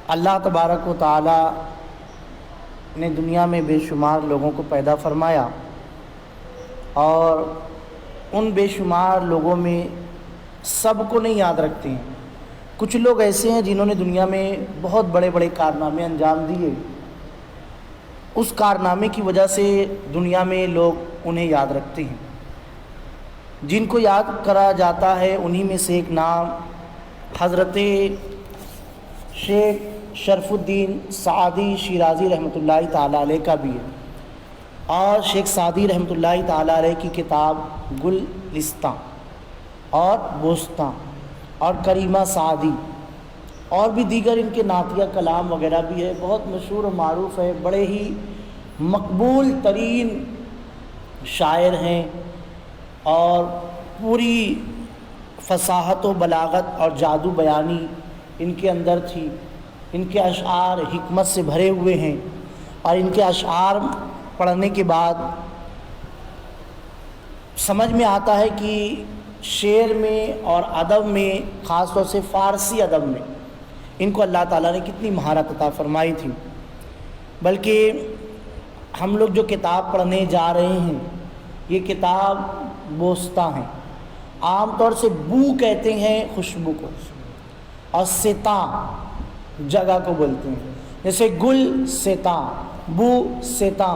اللہ تبارک و تعالی نے دنیا میں بے شمار لوگوں کو پیدا فرمایا، اور ان بے شمار لوگوں میں سب کو نہیں یاد رکھتے ہیں۔ کچھ لوگ ایسے ہیں جنہوں نے دنیا میں بہت بڑے بڑے کارنامے انجام دیے، اس کارنامے کی وجہ سے دنیا میں لوگ انہیں یاد رکھتے ہیں۔ جن کو یاد کرا جاتا ہے انہی میں سے ایک نام حضرت شیخ شرف الدین سعدی شیرازی رحمۃ اللہ تعالیٰ علیہ کا بھی ہے، اور شیخ سعدی رحمۃ اللہ تعالیٰ علیہ کی کتاب گلستاں اور بوستاں اور کریمہ سعدی اور بھی دیگر ان کے نعتیہ کلام وغیرہ بھی ہے، بہت مشہور و معروف ہے، بڑے ہی مقبول ترین شاعر ہیں، اور پوری فصاحت و بلاغت اور جادو بیانی ان کے اندر تھی۔ ان کے اشعار حکمت سے بھرے ہوئے ہیں، اور ان کے اشعار پڑھنے کے بعد سمجھ میں آتا ہے کہ شعر میں اور ادب میں، خاص طور سے فارسی ادب میں، ان کو اللہ تعالیٰ نے کتنی مہارت عطا فرمائی تھی۔ بلکہ ہم لوگ جو کتاب پڑھنے جا رہے ہیں، یہ کتاب بوستاں ہیں۔ عام طور سے بو کہتے ہیں خوشبو کو، اور ستاں جگہ کو بولتے ہیں، جیسے گل ستاں، بو ستاں،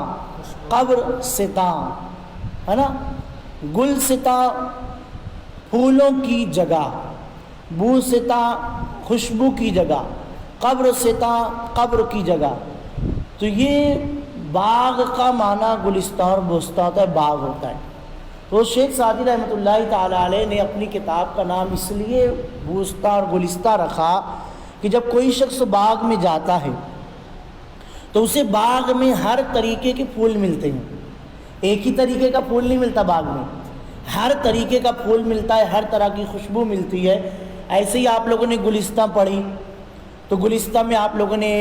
قبر ستاں، ہے نا۔ گل ستاں پھولوں کی جگہ، بو ستاں خوشبو کی جگہ، قبر ستاں قبر کی جگہ۔ تو یہ باغ کا معنی گلستان اور بوستان ہوتا ہے، باغ ہوتا ہے۔ تو شیخ سعدی رحمۃ اللہ تعالیٰ علیہ نے اپنی کتاب کا نام اس لیے بوستان اور گلستان رکھا کہ جب کوئی شخص باغ میں جاتا ہے تو اسے باغ میں ہر طریقے کے پھول ملتے ہیں، ایک ہی طریقے کا پھول نہیں ملتا باغ میں، ہر طریقے کا پھول ملتا ہے، ہر طرح کی خوشبو ملتی ہے۔ ایسے ہی آپ لوگوں نے گلستان پڑھی، تو گلستان میں آپ لوگوں نے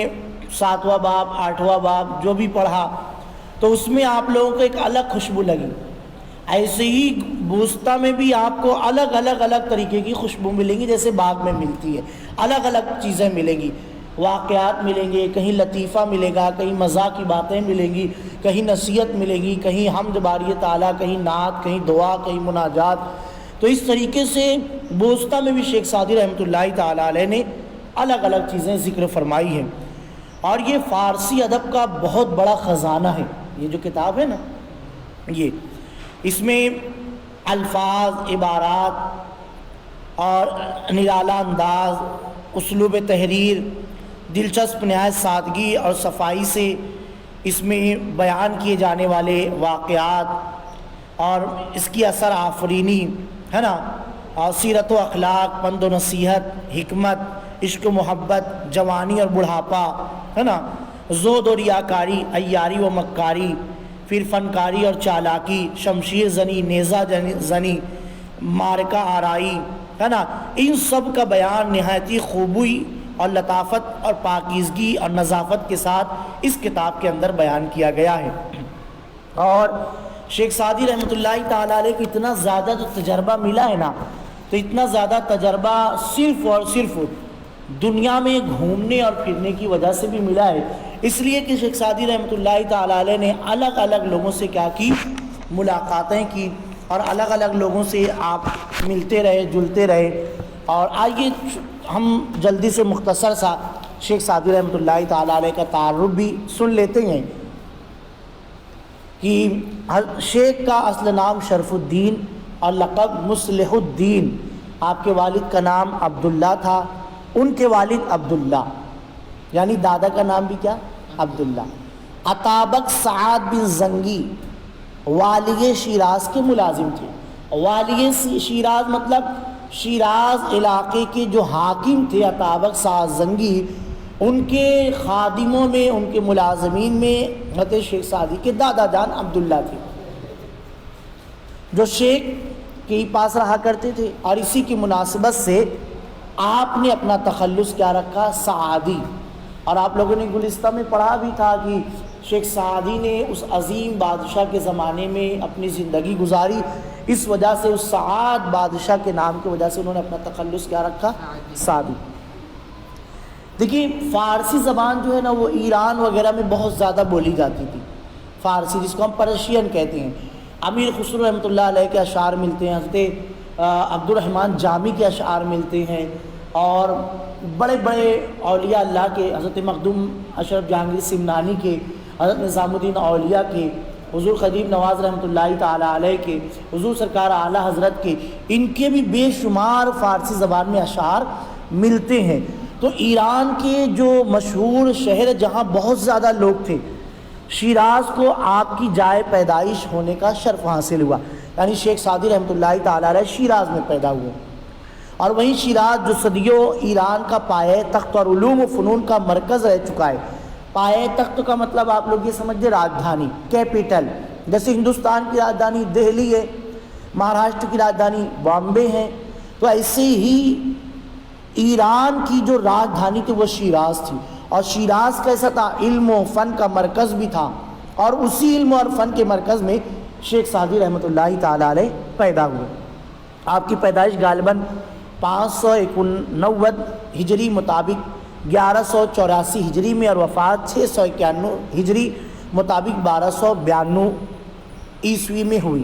7واں باب 8واں باب جو بھی پڑھا، تو اس میں آپ لوگوں کو ایک الگ خوشبو لگی۔ ایسے ہی بوستان میں بھی آپ کو الگ طریقے کی خوشبو ملیں گی، جیسے باغ میں ملتی ہے، الگ الگ چیزیں ملیں گی، واقعات ملیں گے، کہیں لطیفہ ملے گا، کہیں مزاح کی باتیں ملیں گی، کہیں نصیحت ملے گی، کہیں حمد باری تعالیٰ، کہیں نعت، کہیں دعا، کہیں مناجات۔ تو اس طریقے سے بوستان میں بھی شیخ سعدی رحمۃ اللہ تعالیٰ علیہ نے الگ چیزیں ذکر فرمائی ہیں، اور یہ فارسی ادب کا بہت بڑا خزانہ ہے۔ یہ جو کتاب ہے نا، یہ اس میں الفاظ، عبارات اور نرالا انداز، اسلوب تحریر، دلچسپ نہایت سادگی اور صفائی سے اس میں بیان کیے جانے والے واقعات، اور اس کی اثر آفرینی ہے نا، اور سیرت و اخلاق، پند و نصیحت، حکمت، عشق و محبت، جوانی اور بڑھاپا، ہے نا، زہد و ریاکاری، عیاری و مکاری، پھر فنکاری اور چالاکی، شمشیر زنی، نیزہ زنی، معرکہ آرائی، ہے نا، ان سب کا بیان نہایت ہی خوبی اور لطافت اور پاکیزگی اور نظافت کے ساتھ اس کتاب کے اندر بیان کیا گیا ہے۔ اور شیخ سعدی رحمۃ اللہ تعالیٰ علیہ کو اتنا زیادہ جو تجربہ ملا ہے نا، تو اتنا زیادہ تجربہ صرف اور صرف دنیا میں گھومنے اور پھرنے کی وجہ سے بھی ملا ہے، اس لیے کہ شیخ سعدی رحمۃ اللہ تعالیٰ علیہ نے الگ لوگوں سے کیا کی، ملاقاتیں کی، اور الگ لوگوں سے آپ ملتے رہے، جلتے رہے۔ اور آئیے ہم جلدی سے مختصر سا شیخ سعدی رحمۃ اللہ تعالیٰ علیہ کا تعارف بھی سن لیتے ہیں کہ شیخ کا اصل نام شرف الدین اور لقب مصلح الدین، آپ کے والد کا نام عبداللہ تھا، ان کے والد عبداللہ، یعنی دادا کا نام بھی کیا، عبداللہ۔ عطابق سعد بن زنگی والی شیراز کے ملازم تھے۔ والی شیراز مطلب شیراز علاقے کے جو حاکم تھے عطابق سعد زنگی، ان کے خادموں میں، ان کے ملازمین میں حضرت شیخ سعدی کے دادا جان عبداللہ تھے، جو شیخ کے پاس رہا کرتے تھے، اور اسی کی مناسبت سے آپ نے اپنا تخلص کیا رکھا، سعدی۔ اور آپ لوگوں نے گلستہ میں پڑھا بھی تھا کہ شیخ سعدی نے اس عظیم بادشاہ کے زمانے میں اپنی زندگی گزاری، اس وجہ سے اس سعد بادشاہ کے نام کی وجہ سے انہوں نے اپنا تخلص کیا رکھا، سعدی۔ دیکھیے فارسی زبان جو ہے نا وہ ایران وغیرہ میں بہت زیادہ بولی جاتی تھی، فارسی جس کو ہم پرشین کہتے ہیں۔ امیر خسرو رحمۃ اللہ علیہ کے اشعار ملتے ہیں، حضرت عبد الرحمن جامی کے اشعار ملتے ہیں، اور بڑے بڑے اولیاء اللہ کے، حضرت مخدوم اشرف جہانگیر سمنانی کے، حضرت نظام الدین اولیاء کے، حضور خدیو نواز رحمۃ اللہ تعالیٰ علیہ کے، حضور سرکار اعلیٰ حضرت کے، ان کے بھی بے شمار فارسی زبان میں اشعار ملتے ہیں۔ تو ایران کے جو مشہور شہر جہاں بہت زیادہ لوگ تھے، شیراز کو آپ کی جائے پیدائش ہونے کا شرف حاصل ہوا، یعنی شیخ سعدی رحمۃ اللہ تعالیٰ علیہ شیراز میں پیدا ہوئے، اور وہیں شیراز جو صدیوں ایران کا پایہ تخت اور علوم و فنون کا مرکز رہ چکا ہے۔ پایہ تخت کا مطلب آپ لوگ یہ سمجھے راجدھانی، کیپٹل، جیسے ہندوستان کی راجدھانی دہلی ہے، مہاراشٹر کی راجدھانی بامبے ہے، تو ایسے ہی ایران کی جو راجدھانی تھی وہ شیراز تھی، اور شیراز کیسا تھا؟ علم و فن کا مرکز بھی تھا، اور اسی علم اور فن کے مرکز میں شیخ سعدی رحمۃ اللہ تعالیٰ علیہ پیدا ہوئے۔ آپ کی پیدائش غالباً 591 ہجری مطابق 1184 ہجری میں، اور وفات 691 ہجری مطابق 1292 عیسوی میں ہوئی۔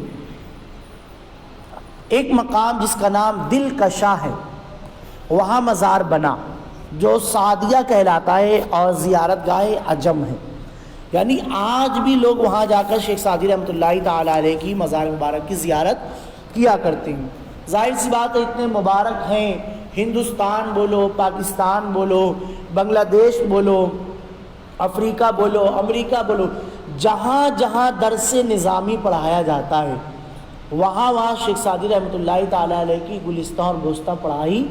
ایک مقام جس کا نام دل کشا ہے، وہاں مزار بنا جو سعدیہ کہلاتا ہے، اور زیارت گاہ عجم ہے، یعنی آج بھی لوگ وہاں جا کر شیخ سعدی رحمۃ اللہ تعالیٰ علیہ کی مزار مبارک کی زیارت کیا کرتے ہیں۔ ظاہر سی بات ہے اتنے مبارک ہیں، ہندوستان بولو، پاکستان بولو، بنگلہ دیش بولو، افریقہ بولو، امریکہ بولو، جہاں جہاں درس نظامی پڑھایا جاتا ہے وہاں وہاں شیخ سعدی رحمۃ اللہ تعالیٰ علیہ کی گلستہ اور گوستہ پڑھائی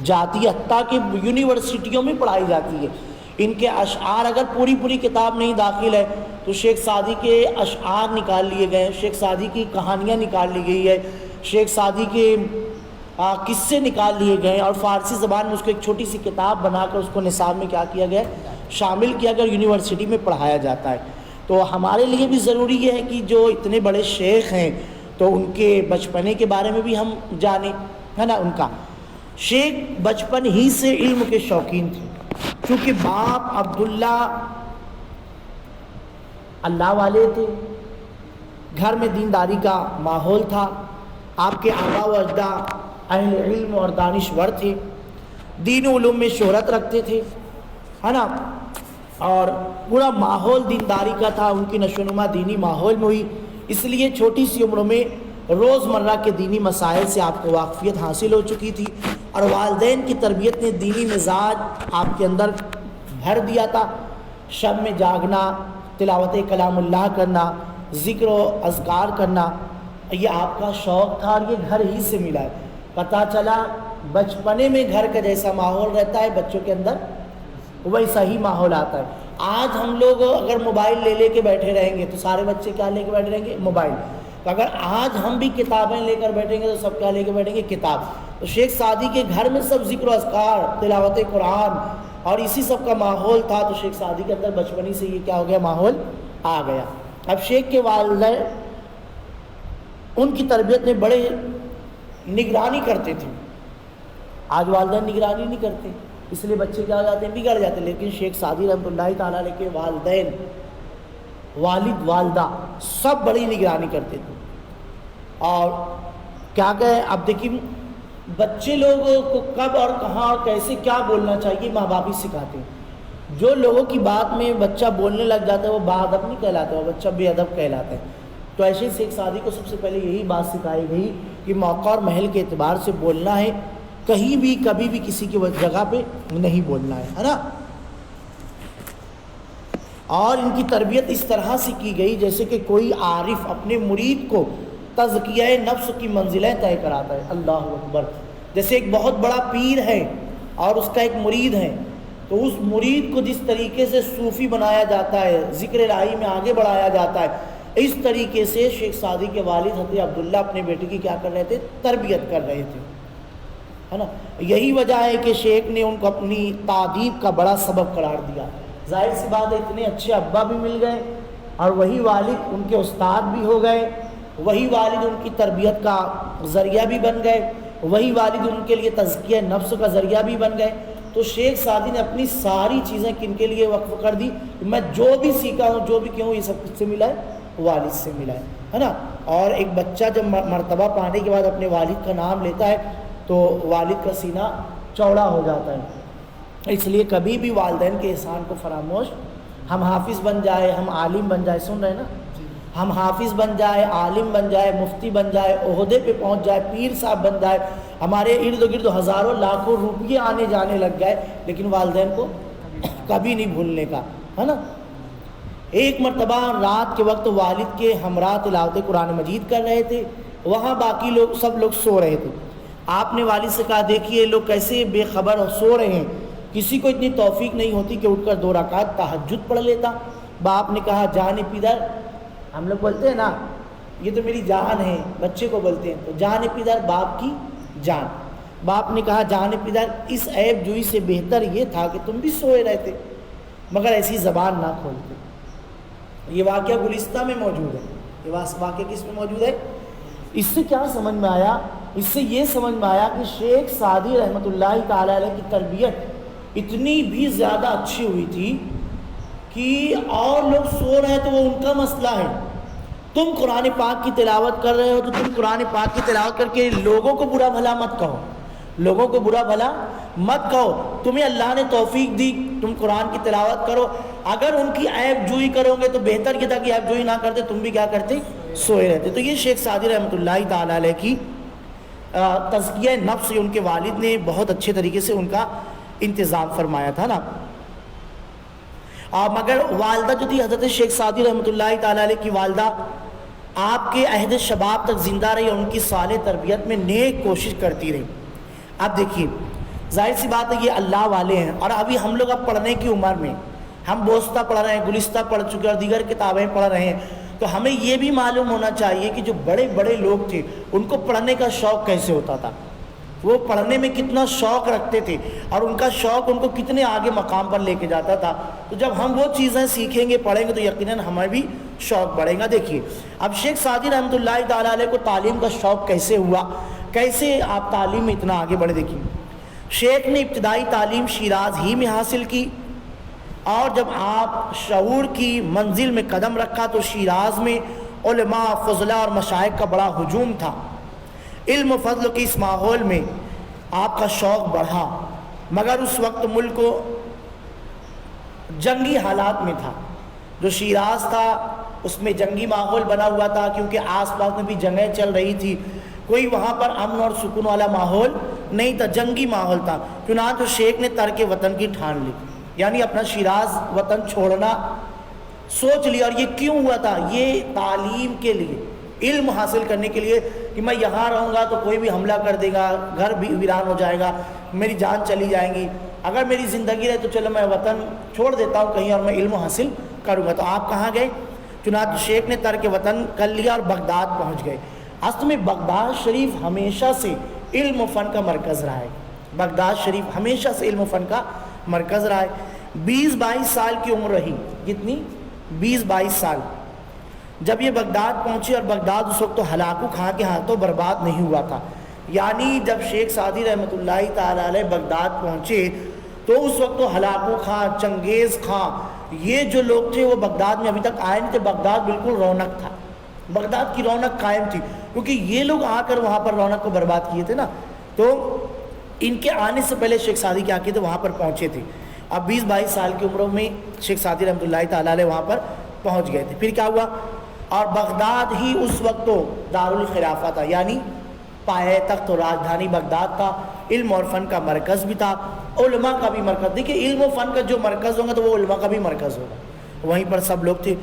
جاتی ہے، حتیٰ کہ یونیورسٹیوں میں پڑھائی جاتی ہے۔ ان کے اشعار اگر پوری پوری کتاب نہیں داخل ہے تو شیخ سعدی کے اشعار نکال لیے گئے ہیں، شیخ سعدی کی کہانیاں نکال لی گئی ہے، شیخ سعدی کے قصے نکال لیے گئے ہیں، اور فارسی زبان میں اس کو ایک چھوٹی سی کتاب بنا کر اس کو نصاب میں کیا کیا گیا ہے؟ شامل کیا گیا، یونیورسٹی میں پڑھایا جاتا ہے۔ تو ہمارے لیے بھی ضروری یہ ہے کہ جو اتنے بڑے شیخ ہیں تو ان کے بچپنے کے بارے میں بھی ہم جانیں، ہے نا۔ ان کا شیخ بچپن ہی سے علم کے شوقین تھے، چونکہ باپ عبداللہ اللہ والے تھے، گھر میں دینداری کا ماحول تھا، آپ کے آبا و اجداد اہل علم اور دانشور تھے، دین و علوم میں شہرت رکھتے تھے، ہے نا، اور پورا ماحول دینداری کا تھا، ان کی نشو و نما دینی ماحول میں ہوئی، اس لیے چھوٹی سی عمر میں روزمرہ کے دینی مسائل سے آپ کو واقفیت حاصل ہو چکی تھی، اور والدین کی تربیت نے دینی مزاج آپ کے اندر بھر دیا تھا۔ شب میں جاگنا، تلاوت کلام اللہ کرنا، ذکر و اذکار کرنا، یہ آپ کا شوق تھا، اور یہ گھر ہی سے ملا ہے۔ پتہ چلا بچپنے میں گھر کا جیسا ماحول رہتا ہے بچوں کے اندر ویسا ہی ماحول آتا ہے۔ آج ہم لوگ اگر موبائل لے کے بیٹھے رہیں گے تو سارے بچے کیا لے کے بیٹھے رہیں گے؟ موبائل۔ تو اگر آج ہم بھی کتابیں لے کر بیٹھیں گے تو سب کیا لے کے بیٹھیں گے؟ کتاب۔ تو شیخ سعدی کے گھر میں سب ذکر و اذکار، تلاوت قرآن اور اسی سب کا ماحول تھا، تو شیخ سعدی کے اندر بچپنی سے یہ کیا ہو گیا؟ ماحول آ گیا۔ اب شیخ کے والدین ان کی تربیت میں بڑے نگرانی کرتے تھے، آج والدین نگرانی نہیں کرتے، اس لیے بچے کیا ہو جاتے ہیں؟ بگڑ جاتے ہیں۔ لیکن شیخ سعدی رحمۃ اللہ تعالیٰ علیہ کے والدین، والد والدہ سب بڑی نگرانی کرتے تھے، اور کیا کہیں، اب دیکھیں بچے لوگوں کو کب اور کہاں اور کیسے کیا بولنا چاہیے ماں باپ ہی سکھاتے ہیں۔ جو لوگوں کی بات میں بچہ بولنے لگ جاتا ہے وہ با ادب نہیں کہلاتا، وہ بچہ بے ادب کہلاتا ہے۔ تو ایسے شیخ سعدی کو سب سے پہلے یہی بات سکھائی گئی کہ موقع اور محل کے اعتبار سے بولنا ہے، کہیں بھی کبھی بھی کسی کی جگہ پہ نہیں بولنا ہے نا۔ اور ان کی تربیت اس طرح سے کی گئی جیسے کہ کوئی عارف اپنے مرید کو تزکیہ نفس کی منزلیں طے کراتا ہے۔ اللہ اکبر۔ جیسے ایک بہت بڑا پیر ہے اور اس کا ایک مرید ہے، تو اس مرید کو جس طریقے سے صوفی بنایا جاتا ہے، ذکر الہی میں آگے بڑھایا جاتا ہے، اس طریقے سے شیخ سعدی کے والد حضرت عبداللہ اپنے بیٹے کی کیا کر رہے تھے؟ تربیت کر رہے تھے، ہے نا۔ یہی وجہ ہے کہ شیخ نے ان کو اپنی تعدیب کا بڑا سبب قرار دیا۔ ظاہر سی بات ہے اتنے اچھے ابا بھی مل گئے، اور وہی والد ان کے استاد بھی ہو گئے، وہی والد ان کی تربیت کا ذریعہ بھی بن گئے، وہی والد ان کے لیے تزکیہ نفس کا ذریعہ بھی بن گئے، تو شیخ سعدی نے اپنی ساری چیزیں کن کے لیے وقف کر دی؟ میں جو بھی سیکھا ہوں، جو بھی کیا ہوں، یہ سب کس سے ملا ہے؟ والد سے ملا ہے نا۔ اور ایک بچہ جب مرتبہ پانے کے بعد اپنے والد کا نام لیتا ہے تو والد کا سینہ چوڑا ہو جاتا ہے۔ اس لیے کبھی بھی والدین کے احسان کو فراموش، ہم حافظ بن جائے، ہم عالم بن جائے، سن رہے ہیں نا، ہم حافظ بن جائے، عالم بن جائے، مفتی بن جائے، عہدے پہ پہنچ جائے، پیر صاحب بن جائے، ہمارے ارد گرد ہزاروں لاکھوں روپیے آنے جانے لگ گئے، لیکن والدین کو کبھی نہیں بھولنے کا، ہے نا۔ ایک مرتبہ رات کے وقت والد کے ہمراہ تلاوت قرآن مجید کر رہے تھے، وہاں باقی لوگ سب لوگ سو رہے تھے۔ آپ نے والد سے کہا دیکھیے لوگ کیسے بے خبر اور سو رہے ہیں، کسی کو اتنی توفیق نہیں ہوتی کہ اٹھ کر 2 رکعت تہجد پڑھ لیتا۔ باپ نے کہا جان پدر، ہم لوگ بولتے ہیں نا یہ تو میری جان ہے، بچے کو بولتے ہیں، تو جان پدر باپ کی جان۔ باپ نے کہا جان پدر اس عیب جوئی سے بہتر یہ تھا کہ تم بھی سوئے رہتے، مگر ایسی زبان نہ کھولتے۔ یہ واقعہ گلستہ میں موجود ہے، یہ واقعہ کس میں موجود ہے؟ اس سے کیا سمجھ میں آیا؟ اس سے یہ سمجھ میں آیا کہ شیخ سعدی رحمۃ اللہ تعالی علیہ کی تربیت اتنی بھی زیادہ اچھی ہوئی تھی کہ اور لوگ سو رہے ہیں تو وہ ان کا مسئلہ ہے، تم قرآن پاک کی تلاوت کر رہے ہو تو تم قرآن پاک کی تلاوت کر کے لوگوں کو برا بھلا مت کہو، لوگوں کو برا بھلا مت کہو، تمہیں اللہ نے توفیق دی تم قرآن کی تلاوت کرو، اگر ان کی عیب جوئی کرو گے تو بہتر یہ تھا کہ عیب جوئی نہ کرتے، تم بھی کیا کرتے؟ سوئے رہتے۔ تو یہ شیخ سعدی رحمۃ اللہ تعالی علیہ کی تزکیہ نفس ان کے والد نے بہت اچھے طریقے سے ان کا انتظام فرمایا تھا نا۔ مگر والدہ جو تھی حضرت شیخ سعدی رحمۃ اللہ تعالی علیہ کی والدہ آپ کے عہد شباب تک زندہ رہی اور ان کی صالح تربیت میں نیک کوشش کرتی رہی۔ اب دیکھیے ظاہر سی بات ہے یہ اللہ والے ہیں، اور ابھی ہم لوگ اب پڑھنے کی عمر میں، ہم بوستہ پڑھ رہے ہیں، گلستہ پڑھ چکے اور دیگر کتابیں پڑھ رہے ہیں، تو ہمیں یہ بھی معلوم ہونا چاہیے کہ جو بڑے بڑے لوگ تھے ان کو پڑھنے کا شوق کیسے ہوتا تھا، وہ پڑھنے میں کتنا شوق رکھتے تھے اور ان کا شوق ان کو کتنے آگے مقام پر لے کے جاتا تھا۔ تو جب ہم وہ چیزیں سیکھیں گے، پڑھیں گے، تو یقیناً ہمیں بھی شوق بڑھے گا۔ دیکھیے اب شیخ سعدی رحمۃ اللہ تعالیٰ علیہ کو تعلیم کا شوق کیسے ہوا، کیسے آپ تعلیم میں اتنا آگے بڑھے۔ دیکھیے شیخ نے ابتدائی تعلیم شیراز ہی میں حاصل کی، اور جب آپ شعور کی منزل میں قدم رکھا تو شیراز میں علماء، فضلاء اور مشائخ کا بڑا ہجوم تھا۔ علم و فضل کے اس ماحول میں آپ کا شوق بڑھا، مگر اس وقت ملک کو جنگی حالات میں تھا۔ جو شیراز تھا اس میں جنگی ماحول بنا ہوا تھا، کیونکہ آس پاس میں بھی جنگیں چل رہی تھی، کوئی وہاں پر امن اور سکون والا ماحول نہیں تھا، جنگی ماحول تھا۔ چنانچہ شیخ نے ترک وطن کی ٹھان لی، یعنی اپنا شیراز وطن چھوڑنا سوچ لیا۔ اور یہ کیوں ہوا تھا؟ یہ تعلیم کے لیے، علم حاصل کرنے کے لیے، کہ میں یہاں رہوں گا تو کوئی بھی حملہ کر دے گا، گھر بھی ویران ہو جائے گا، میری جان چلی جائیں گی، اگر میری زندگی رہے تو چلو میں وطن چھوڑ دیتا ہوں کہیں اور میں علم حاصل کروں گا۔ تو آپ کہاں گئے؟ چنانچہ شیخ نے ترک وطن کر لیا اور بغداد پہنچ گئے۔ اصل میں بغداد شریف ہمیشہ سے علم و فن کا مرکز رہا ہے، بغداد شریف ہمیشہ سے علم و فن کا مرکز رہا ہے۔ 20-22 سال کی عمر رہی، کتنی؟ 20-22 سال۔ جب یہ بغداد پہنچے، اور بغداد اس وقت تو ہلاکو خاں کے ہاتھوں برباد نہیں ہوا تھا، یعنی جب شیخ سعدی رحمۃ اللہ تعالی علیہ بغداد پہنچے تو اس وقت تو ہلاکو خاں، چنگیز خاں، یہ جو لوگ تھے وہ بغداد میں ابھی تک آئے نہیں تھے۔ بغداد بالکل رونق تھا، بغداد کی رونق قائم تھی، کیونکہ یہ لوگ آ کر وہاں پر رونق کو برباد کیے تھے نا۔ تو ان کے آنے سے پہلے شیخ سعدی کیا کیے تھے؟ وہاں پر پہنچے تھے۔ اب 20-22 سال کی عمروں میں شیخ سعدی رحمۃ اللہ تعالیٰ علیہ وہاں پر پہنچ گئے تھے۔ پھر کیا ہوا؟ اور بغداد ہی اس وقت تو دارالخلافہ تھا، یعنی پائے تخت و راجدھانی بغداد تھا، علم اور فن کا مرکز بھی تھا، علماء کا بھی مرکز۔ دیکھیے علم و فن کا جو مرکز ہوگا تو وہ علماء کا بھی مرکز ہوگا، وہیں پر سب لوگ تھے۔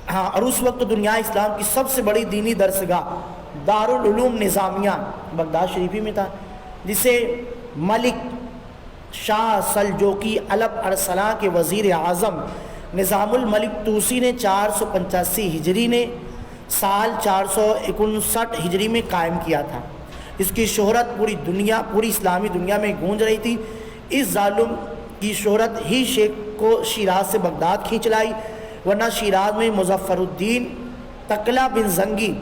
ہاں، اور اس وقت دنیا اسلام کی سب سے بڑی دینی درسگاہ دارالعلوم نظامیہ بغداد شریفی میں تھا، جسے ملک شاہ سلجوقی علب ارسلان کے وزیر اعظم نظام الملک توسی نے 485 ہجری نے سال 459 ہجری میں قائم کیا تھا۔ اس کی شہرت پوری اسلامی دنیا میں گونج رہی تھی۔ اس ظالم کی شہرت ہی شیخ کو شیراز سے بغداد کھینچ لائی، ورنہ شیراز میں مظفر الدین تقلا بن زنگی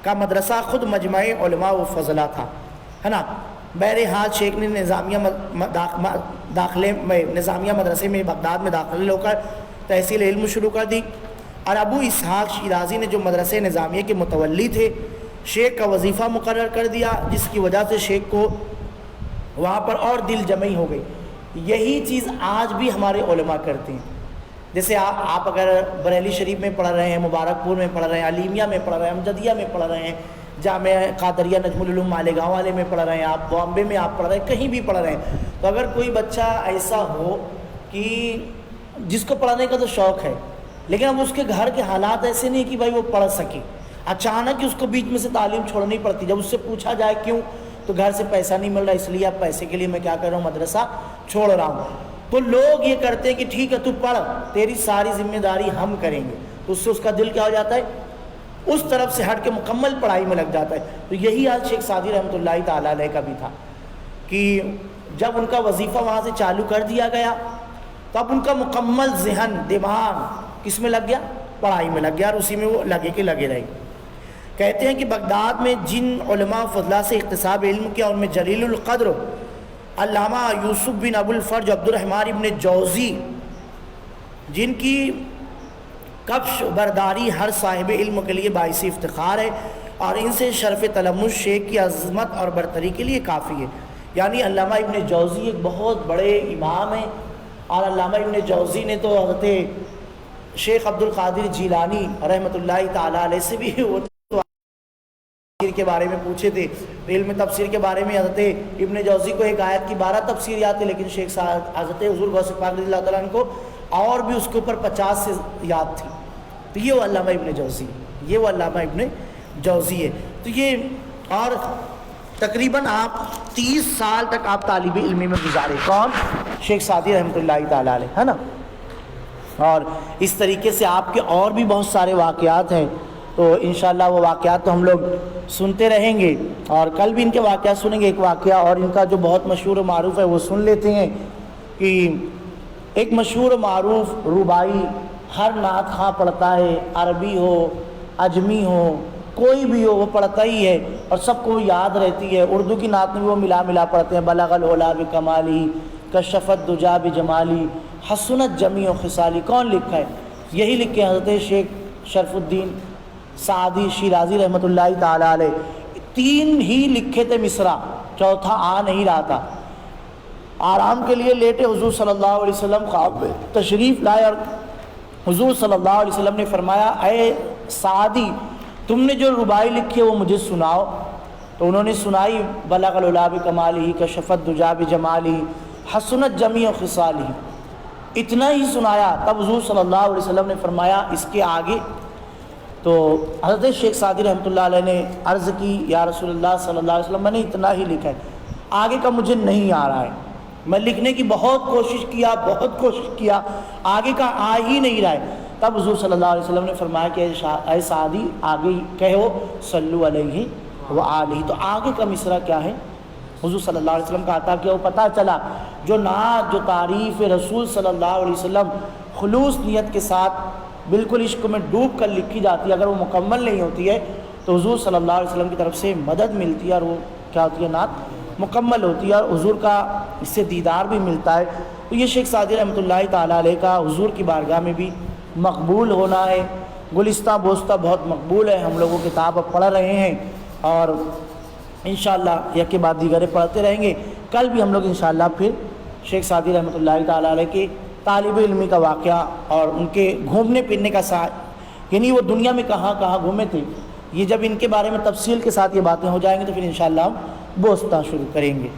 کا مدرسہ خود مجمع علماء و فضلاء تھا، ہے نا۔ بہرحال شیخ نے نظامیہ مدرسے میں بغداد میں داخل ہو کر تحصیل علم شروع کر دی، اور ابو اسحاق شیرازی نے جو مدرسے نظامیہ کے متولی تھے شیخ کا وظیفہ مقرر کر دیا، جس کی وجہ سے شیخ کو وہاں پر اور دل جمعی ہو گئی۔ یہی چیز آج بھی ہمارے علماء کرتے ہیں۔ جیسے آپ اگر بریلی شریف میں پڑھ رہے ہیں، مبارک پور میں پڑھ رہے ہیں، علیمیہ میں پڑھ رہے ہیں، امجدیہ میں پڑھ رہے ہیں، جامعہ قادریہ نجم العلوم مالیگاؤں والے میں پڑھ رہے ہیں، آپ بامبے میں آپ پڑھ رہے ہیں، کہیں بھی پڑھ رہے ہیں، تو اگر کوئی بچہ ایسا ہو کہ جس کو پڑھنے کا تو شوق ہے لیکن اب اس کے گھر کے حالات ایسے نہیں کہ بھائی وہ پڑھ سکے، اچانک اس کو بیچ میں سے تعلیم چھوڑنی پڑتی، جب اس سے پوچھا جائے کیوں تو گھر سے پیسہ نہیں مل رہا، اس لیے اب پیسے کے لیے میں کیا کر رہا ہوں، مدرسہ چھوڑ رہا ہوں، تو لوگ یہ کرتے ہیں کہ ٹھیک ہے تو پڑھ، تیری ساری ذمہ داری ہم کریں گے، تو اس سے اس کا دل کیا ہو جاتا ہے، اس طرف سے ہٹ کے مکمل پڑھائی میں لگ جاتا ہے۔ تو یہی حال شیخ سعدی رحمۃ اللہ تعالیٰ علیہ کا بھی تھا کہ جب ان کا وظیفہ وہاں سے چالو کر دیا گیا تو اب ان کا مکمل ذہن دماغ کس میں لگ گیا، پڑھائی میں لگ گیا، اور اسی میں وہ لگے رہے۔ کہتے ہیں کہ بغداد میں جن علماء فضلہ سے اکتساب علم کیا ان میں جلیل القدر علامہ یوسف بن ابو الفرج عبد الرحمن ابن جوزی، جن کی کفش برداری ہر صاحب علم کے لیے باعث افتخار ہے، اور ان سے شرف تلمذ شیخ کی عظمت اور برتری کے لیے کافی ہے۔ یعنی علامہ ابن جوزی ایک بہت بڑے امام ہیں، اور علامہ ابن جوزی نے تو حضرت شیخ عبد القادر جیلانی رحمۃ اللہ تعالیٰ علیہ سے بھی وہ تفسیر کے بارے میں پوچھے تھے، علم تفسیر کے بارے میں حضرت ابن جوزی کو ایک آیت کی 12 تفسیر یاد تھی، لیکن شیخ حضرت حضور غوث پاک رضی اللہ تعالیٰ عنہ کو اور بھی اس کے اوپر 50 سے یاد تھی۔ تو یہ وہ علامہ ابن جوزی ہے۔ تو یہ اور تقریباً آپ 30 سال تک آپ طالب علمی میں گزارے، کون؟ شیخ سعدی رحمۃ اللہ تعالیٰ علیہ، ہے نا۔ اور اس طریقے سے آپ کے اور بھی بہت سارے واقعات ہیں، تو انشاءاللہ وہ واقعات تو ہم لوگ سنتے رہیں گے، اور کل بھی ان کے واقعات سنیں گے۔ ایک واقعہ اور ان کا جو بہت مشہور و معروف ہے وہ سن لیتے ہیں کہ ایک مشہور و معروف ربائی ہر نعت خواں پڑھتا ہے، عربی ہو عجمی ہو کوئی بھی ہو وہ پڑھتا ہی ہے، اور سب کو یاد رہتی ہے۔ اردو کی نعت میں بھی وہ ملا پڑھتے ہیں، بلغ العلا بکمالی کشف الدجا بجمالی حسنت جمیع خصالی۔ کون لکھا ہے؟ یہی لکھے حضرت شیخ شرف الدین سعدی شیرازی رحمۃ اللہ تعالیٰ علیہ۔ 3 ہی لکھے تھے مصرع، چوتھا آ نہیں رہا تھا۔ آرام کے لیے لیٹے، حضور صلی اللہ علیہ وسلم خواب میں تشریف لائے، اور حضور صلی اللہ علیہ وسلم نے فرمایا اے سعدی تم نے جو ربائی لکھی ہے وہ مجھے سناؤ۔ تو انہوں نے سنائی، بلغ العلا بکمالہ کشف الدجا بجمالہ حسنت جمیع خصالہ، اتنا ہی سنایا۔ تب حضور صلی اللہ علیہ وسلم نے فرمایا اس کے آگے؟ تو حضرت شیخ سعدی رحمۃ اللہ علیہ نے عرض کی یا رسول اللہ صلی اللہ علیہ وسلم میں نے اتنا ہی لکھا ہے، آگے کا مجھے نہیں آ رہا ہے، میں لکھنے کی بہت کوشش کیا آگے کا آ ہی نہیں رہا ہے۔ تب حضور صلی اللہ علیہ وسلم نے فرمایا کہ اے سعدی آگے کہو صلو علیہ وآلہ، تو آگے کا مصرع کیا ہے؟ حضور صلی اللہ علیہ وسلم کا عطا کیا، وہ پتہ چلا جو نعت جو تعریف رسول صلی اللہ علیہ وسلم خلوص نیت کے ساتھ بالکل عشق میں ڈوب کر لکھی جاتی ہے، اگر وہ مکمل نہیں ہوتی ہے تو حضور صلی اللہ علیہ وسلم کی طرف سے مدد ملتی ہے، اور وہ کیا ہوتی ہے؟ نعت مکمل ہوتی ہے، اور حضور کا اس سے دیدار بھی ملتا ہے۔ تو یہ شیخ سعدی رحمۃ اللہ تعالیٰ علیہ کا حضور کی بارگاہ میں بھی مقبول ہونا ہے۔ گلستہ بوستہ بہت مقبول ہے، ہم لوگوں کتاب اب پڑھ رہے ہیں، اور انشاءاللہ یک کے بعد دیگرے پڑھتے رہیں گے۔ کل بھی ہم لوگ انشاءاللہ پھر شیخ سعدی رحمۃ اللہ تعالیٰ علیہ کے طالب علمی کا واقعہ اور ان کے گھومنے پھرنے کا یعنی وہ دنیا میں کہاں کہاں گھومے تھے، یہ جب ان کے بارے میں تفصیل کے ساتھ یہ باتیں ہو جائیں گے تو پھر انشاءاللہ ہم بوستہ شروع کریں گے۔